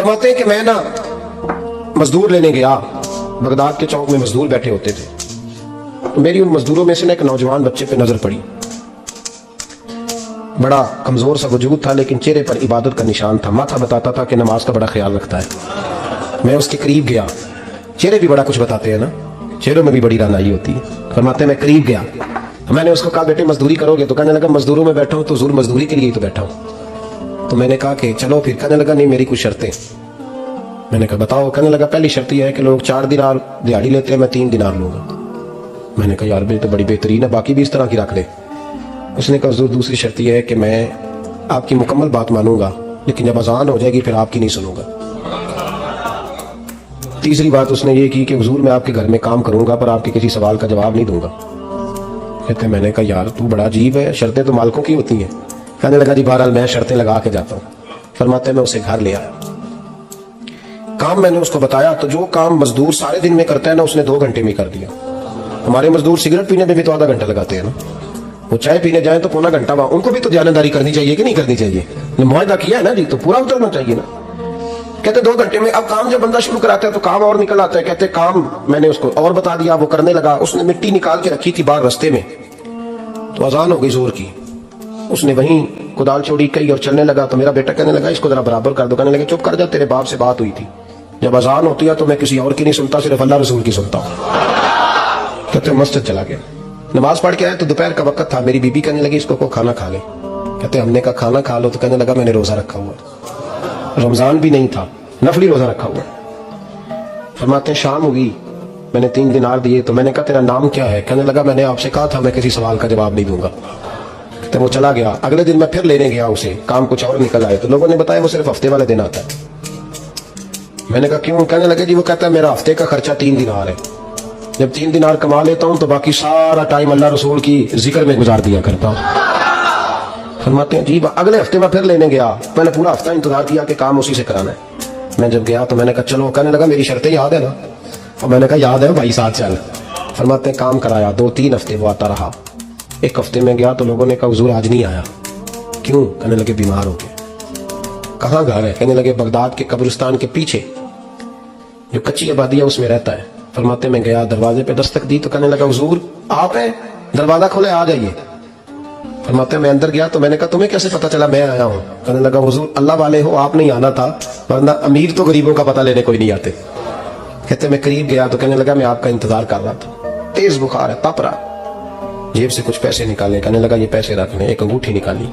फरमाते हैं कि मैं ना मजदूर लेने गया, बगदाद के चौक में मजदूर बैठे होते थे, तो मेरी उन मजदूरों में से ना एक नौजवान बच्चे पे नजर पड़ी। बड़ा कमजोर सा वजूद था, लेकिन चेहरे पर इबादत का निशान था। माथा बताता था कि नमाज का बड़ा ख्याल रखता है। मैं उसके करीब गया। चेहरे भी बड़ा कुछ बताते हैं ना, चेहरों में भी बड़ी रानाई होती है। फरमाते मैं करीब गया, मैंने उसको कहा बेटे मजदूरी करोगे? तो कहने लगा मजदूरों में बैठा हूँ तो ज़रूर मजदूरी के लिए ही तो बैठा हूँ। तो मैंने कहा कि चलो फिर। कहने लगा नहीं मेरी कुछ शर्तें। मैंने कहा बताओ? कहने लगा पहली शर्त यह है कि लोग 4 दिनार दिहाड़ी लेते हैं, मैं 3 दिनार लूंगा। मैंने कहा यार तो बड़ी बेहतरीन है, बाकी भी इस तरह की रख ले। उसने कहा हुजूर दूसरी शर्त यह है कि मैं आपकी मुकम्मल बात मानूंगा, लेकिन जब अजान हो जाएगी फिर आपकी नहीं सुनूंगा। तीसरी बात उसने ये की कि हुजूर मैं आपके घर में काम करूंगा पर आपके किसी सवाल का जवाब नहीं दूंगा। कहते मैंने कहा यार तू बड़ा अजीब है, शर्तें तो मालिकों की होती हैं। कहने लगा जी बहरहाल मैं शर्तें लगा के जाता हूँ। फरमाते मैं उसे घर ले आया, काम मैंने उसको बताया, तो जो काम मजदूर सारे दिन में करता है ना उसने 2 घंटे में कर दिया। हमारे मजदूर सिगरेट पीने में भी तो आधा घंटा लगाते हैं ना, वो चाय पीने जाए तो पौना घंटा वहां। उनको भी तो ध्यानदारी करनी चाहिए कि नहीं करनी चाहिए? मुआहदा किया है ना जी, तो पूरा उतरना चाहिए ना। कहते 2 घंटे में। अब काम जब बंदा शुरू कराता है तो काम और निकल आता है। कहते काम मैंने उसको और बता दिया, वो करने लगा। उसने मिट्टी निकाल के रखी थी बाहर रस्ते में, तो अजान हो गई जोर की। उसने वहीं कुदाल छोड़ी कही और चलने लगा। तो मेरा बेटा कहने लगा इसको जरा बराबर कर दो। कहने लगे चुप कर जा, तेरे बाप से बात हुई थी, जब अजान होती है तो मैं किसी और की नहीं सुनता, सिर्फ अल्लाह रसूल की सुनता हूँ। कहते मस्जिद चला गया, नमाज पढ़ के आया तो दोपहर का वक्त था। मेरी बीबी कहने लगी इसको को खाना खा ले। कहते हमने कहा खाना खा लो। तो कहने लगा मैंने रोजा रखा हुआ, रमजान भी नहीं था, नफली रोजा रखा हुआ। फरमाते हैं शाम हुई, मैंने 3 दिनार दिए। तो मैंने कहा तेरा नाम क्या है? कहने लगा मैंने आपसे कहा था मैं किसी सवाल का जवाब नहीं दूंगा। तो वो चला गया। अगले दिन मैं फिर लेने गया उसे, काम कुछ और निकल आए। तो लोगों ने बताया वो सिर्फ हफ्ते वाले दिन आता है। मैंने कहा क्यों? कहने लगे जी वो कहता है मेरा हफ्ते का खर्चा 3 दिनार है, जब 3 दिनार कमा लेता हूं तो बाकी सारा टाइम अल्लाह रसूल की जिक्र में गुजार दिया करता हूं। फरमाते हैं जी अगले हफ्ते में फिर लेने गया। मैंने पूरा हफ्ता इंतजार किया कि काम उसी से कराना है। मैं जब गया तो मैंने कहा चलो। कहने लगा मेरी शर्तें याद है ना? और मैंने कहा याद है भाई, साथ चल। फरमाते हैं काम कराया, 2-3 हफ्ते वो आता रहा। 1 हफ्ते में गया तो लोगों ने कहा हुजूर आज नहीं आया। क्यों? कहने लगे बीमार हो गए। कहाँ घर है? कहने लगे बगदाद के कब्रिस्तान के पीछे जो कच्ची आबादी है उसमें रहता है। फरमाते मैं गया, दरवाजे पे दस्तक दी तो कहने लगा हुजूर आप हैं? दरवाजा खोले आ जाइए। फरमाते मैं अंदर गया तो मैंने कहा तुम्हें कैसे पता चला मैं आया हूँ? कहने लगा हुजूर अल्लाह वाले हो, आप नहीं आना था, वरना अमीर तो गरीबों का पता लेने कोई नहीं आते। कहते मैं करीब गया तो कहने लगा मैं आपका इंतजार कर रहा था, तेज बुखार है, तप रहा। जेब से कुछ पैसे निकाले, कहने लगा ये पैसे रखने। एक अंगूठी निकाली,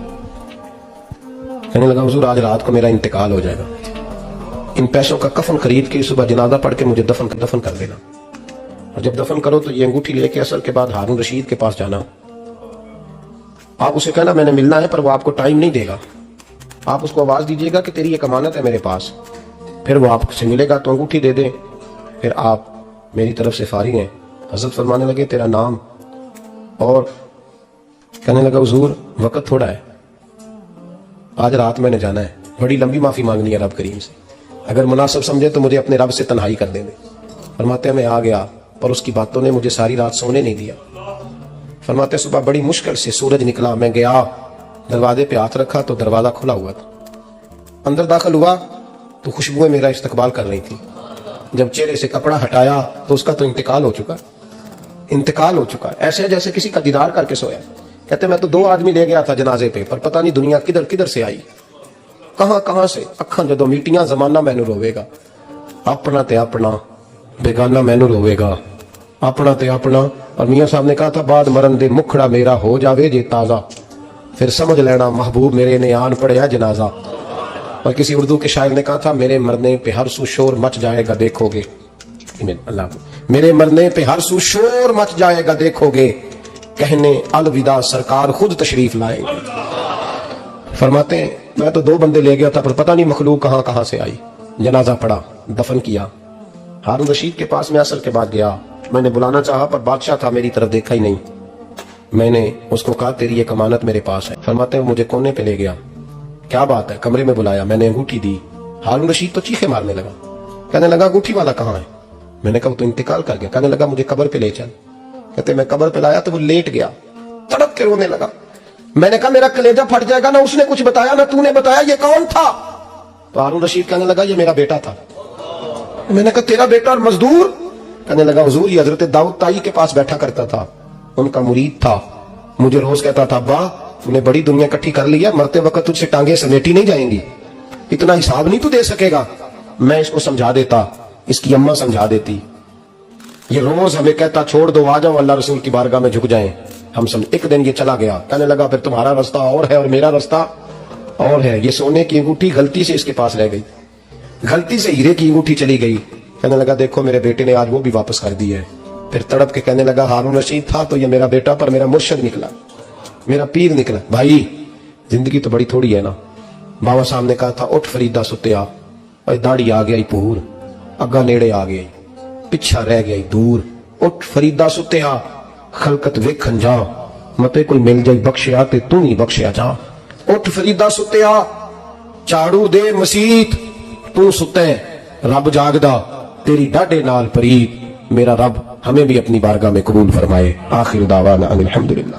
कहने लगा हुजूर आज रात को मेरा इंतकाल हो जाएगा, इन पैसों का कफन खरीद के सुबह जनाजा पढ़ के मुझे दफन कर देना, और जब दफन करो तो ये अंगूठी लेके असर के बाद हारून रशीद के पास जाना। आप उसे कहना मैंने मिलना है, पर वो आपको टाइम नहीं देगा। आप उसको आवाज दीजिएगा कि तेरी एक अमानत है मेरे पास, फिर वो आपसे मिलेगा तो अंगूठी दे दे, फिर आप मेरी तरफ से फारिग हैं। हजरत फरमाने लगे तेरा नाम? और कहने लगा हुजूर वक्त थोड़ा है, आज रात मैंने जाना है, बड़ी लंबी माफी मांगनी है रब करीम से, अगर मुनासिब समझे तो मुझे अपने रब से तन्हाई कर देने। फरमाते हैं मैं आ गया, पर उसकी बातों ने मुझे सारी रात सोने नहीं दिया। फरमाते सुबह बड़ी मुश्किल से सूरज निकला, मैं गया, दरवाजे पे हाथ रखा तो दरवाजा खुला हुआ था। अंदर दाखिल हुआ तो खुशबुएं मेरा इस्तकबाल कर रही थी। जब चेहरे से कपड़ा हटाया तो उसका तो इंतकाल हो चुका, ऐसे जैसे किसी का दीदार करके सोया। कहते मैं तो 2 आदमी ले गया था जनाजे पे, पर पता नहीं दुनिया किधर किधर से आई, कहां से। अखा जदों मीटियां जमाना मैनू रोवेगा, अपना ते अपना बेगाना मैनू रोवेगा, अपना ते अपना। और मियां साहब ने कहा था बाद मरन दे मुखड़ा मेरा हो जावे जे ताजा, फिर समझ लेना महबूब मेरे ने आन पड़िया जनाजा। और किसी उर्दू के शायर ने कहा था मेरे मरने पे हर सू शोर मच जाएगा देखोगे, अल्लाह मेरे मरने पे हर सू शोर मच जाएगा देखोगे, कहने अलविदा सरकार खुद तशरीफ लाएंगे। फरमाते हैं मैं तो 2 बंदे ले गया था, पर पता नहीं मखलूक कहां से आई। जनाजा पड़ा, दफन किया। हारून रशीद के पास मैं असर के बाद गया, मैंने बुलाना चाहा पर बादशाह था, मेरी तरफ देखा ही नहीं। मैंने उसको कहा तेरी एक अमानत मेरे पास है। फरमाते हैं मुझे कोने पे ले गया, क्या बात है, कमरे में बुलाया, मैंने अंगूठी दी। हारून रशीद तो चीखे मारने लगा, कहने लगा अंगूठी वाला कहाँ है? मैंने कहा तो इंतकाल कर गया। कहने लगा मुझे कब्र पे ले चल। कहते मैं कब्र पे लाया तो वो लेट गया, तड़प के रोने लगा। मैंने कहा मेरा कलेजा फट जाएगा, ना उसने कुछ बताया ना तूने बताया, ये कौन था? تو ہارون رشید کہنے لگا یہ میرا بیٹا تھا. میں نے کہا تیرا بیٹا اور مزدور؟ کہنے لگا حضور یہ حضرت داؤد تائی کے پاس بیٹھا کرتا تھا, ان کا مرید تھا, مجھے روز کہتا تھا ابا تو نے بڑی دنیا اکٹھی کر لی ہے, مرتے وقت تجھ سے ٹانگیں سمیٹی نہیں جائیں گی, اتنا حساب نہیں تو دے سکے گا. میں اس کو سمجھا دیتا, اس کی اماں سمجھا دیتی. یہ روز ہمیں کہتا چھوڑ دو آ جاؤ اللہ رسول کی بارگاہ میں جھک جائیں. ہم سمجھ. ایک دن یہ چلا گیا, کہنے لگا پھر تمہارا راستہ اور ہے اور میرا راستہ اور ہے. یہ سونے کی انگوٹھی غلطی سے اس کے پاس رہ گئی, غلطی سے ہیرے کی انگوٹھی چلی گئی. کہنے لگا دیکھو میرے بیٹے نے آج وہ بھی واپس کر دی ہے. پھر تڑپ کے کہنے لگا ہارون رشید تھا تو یہ میرا بیٹا پر میرا مرشد نکلا, میرا پیر نکلا. بھائی زندگی تو بڑی تھوڑی ہے نا. بابا صاحب نے کہا تھا اٹھ فریدا ستیا, داڑھی آ گیا پور, اگا نیڑے آ گئی, پچھا رہ گیا دور. اٹھ فریدا ستیا خلقت ویکھن جا, متے کوئی مل جائی بخشیا تے تو ہی بخشیا جا. اٹھ فریدا ستیا چاڑو دے مسیت, تو ستے رب جاگدا تیری ڈاڈے نال پرید. میرا رب ہمیں بھی اپنی بارگاہ میں قبول فرمائے. آخر دعوانا ان الحمدللہ.